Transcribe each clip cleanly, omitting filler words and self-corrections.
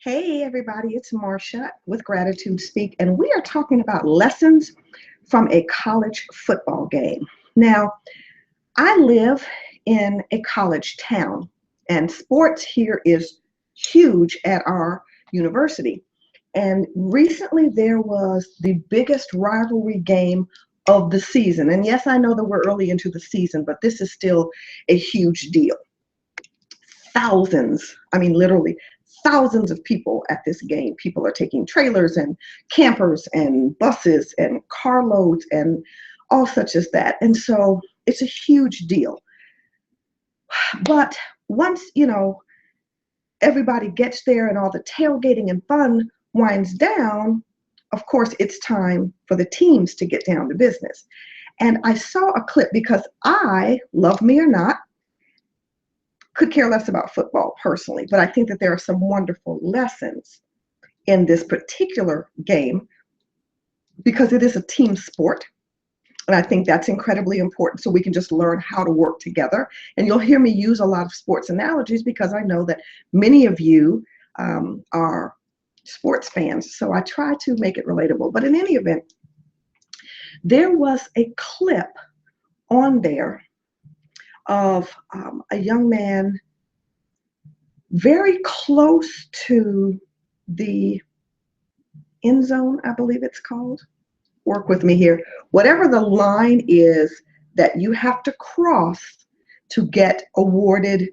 Hey everybody, it's Marcia with GratitudeSpeak, and we are talking about lessons from a college football game. Now, I live in a college town, and sports here is huge at our university. And recently there was the biggest rivalry game of the season. And yes, I know that we're early into the season, but this is still a huge deal. Thousands, I mean, literally thousands of people at this game. People are taking trailers and campers and buses and carloads and all such as that. And so it's a huge deal. But once, everybody gets there and all the tailgating and fun winds down, of course, it's time for the teams to get down to business. And I saw a clip because I, love me or not, could care less about football personally, but I think that there are some wonderful lessons in this particular game because it is a team sport. And I think that's incredibly important so we can just learn how to work together. And you'll hear me use a lot of sports analogies because I know that many of you are sports fans. So I try to make it relatable. But in any event, there was a clip on there of a young man very close to the end zone, I believe it's called. Work with me here. Whatever the line is that you have to cross to get awarded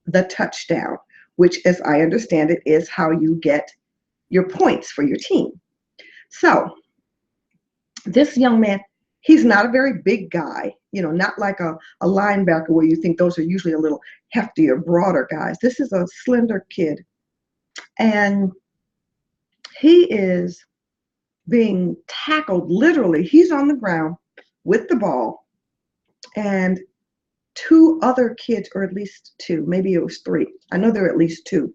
the touchdown, which, as I understand it, is how you get your points for your team. So this young man, he's not a very big guy, not like a linebacker where you think those are usually a little heftier, broader guys. This is a slender kid. And he is being tackled, literally. He's on the ground with the ball, and two other kids, or at least two, maybe it was three. I know there are at least two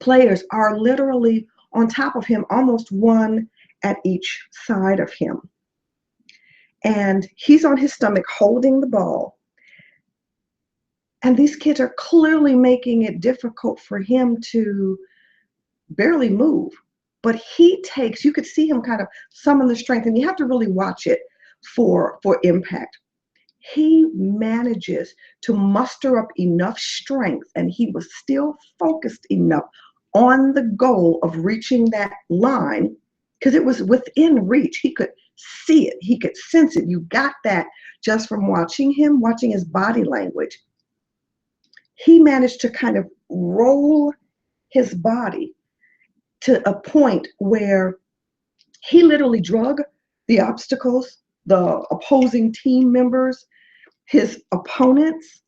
players are literally on top of him, almost one at each side of him. And he's on his stomach holding the ball. And these kids are clearly making it difficult for him to barely move. But he takes, you could see him kind of summon the strength, and you have to really watch it for impact. He manages to muster up enough strength, and he was still focused enough on the goal of reaching that line because it was within reach. He could see it. He could sense it. You got that just from watching him, watching his body language. He managed to kind of roll his body to a point where he literally drug the obstacles, the opposing team members, his opponents.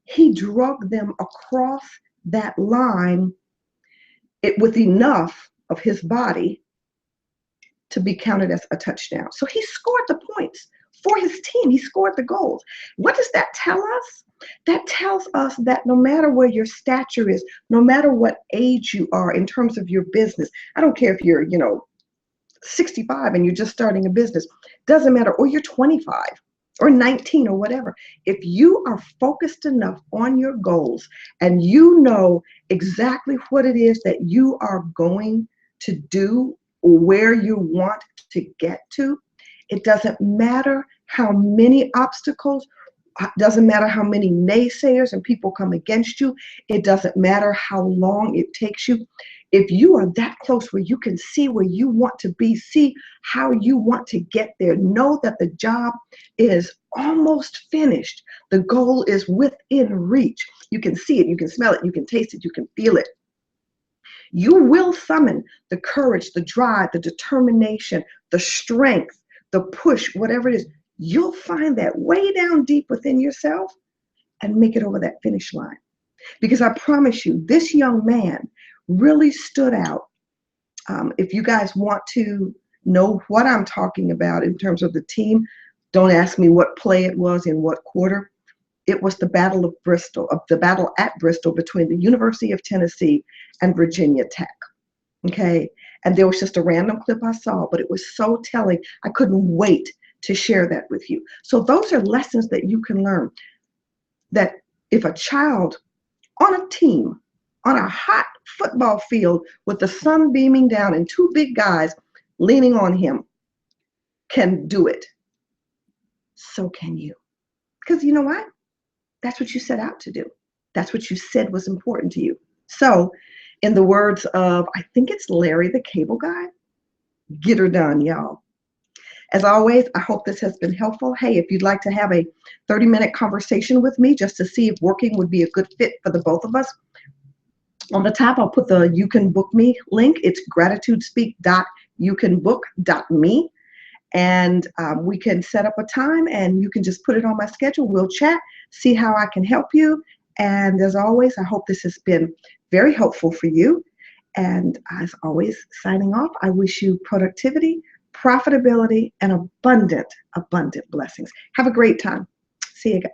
He drug them across that line with enough of his body to be counted as a touchdown. So he scored the points for his team. He scored the goals. What does that tell us? That tells us that no matter where your stature is, no matter what age you are in terms of your business, I don't care if you're, 65 and you're just starting a business, doesn't matter, or you're 25 or 19 or whatever. If you are focused enough on your goals and you know exactly what it is that you are going to do or where you want to get to, it doesn't matter how many obstacles, doesn't matter how many naysayers and people come against you. It doesn't matter how long it takes you. If you are that close where you can see where you want to be, see how you want to get there, know that the job is almost finished. The goal is within reach. You can see it, you can smell it, you can taste it, you can feel it. You will summon the courage, the drive, the determination, the strength, the push, whatever it is. You'll find that way down deep within yourself and make it over that finish line. Because I promise you, this young man really stood out. If you guys want to know what I'm talking about in terms of the team, don't ask me what play it was in what quarter. It was the Battle of Bristol, the battle at Bristol between the University of Tennessee and Virginia Tech. Okay. And there was just a random clip I saw, but it was so telling. I couldn't wait to share that with you. So those are lessons that you can learn, that if a child on a team on a hot football field with the sun beaming down and two big guys leaning on him can do it, so can you. Because you know what? That's what you set out to do. That's what you said was important to you. So, in the words of, I think it's Larry the Cable Guy, get her done, y'all. As always, I hope this has been helpful. Hey, if you'd like to have a 30-minute conversation with me just to see if working would be a good fit for the both of us, on the top, I'll put the You Can Book Me link. It's gratitudespeak.youcanbook.me. And we can set up a time and you can just put it on my schedule. We'll chat, see how I can help you. And as always, I hope this has been very helpful for you. And as always, signing off, I wish you productivity, profitability, and abundant blessings. Have a great time. See you guys.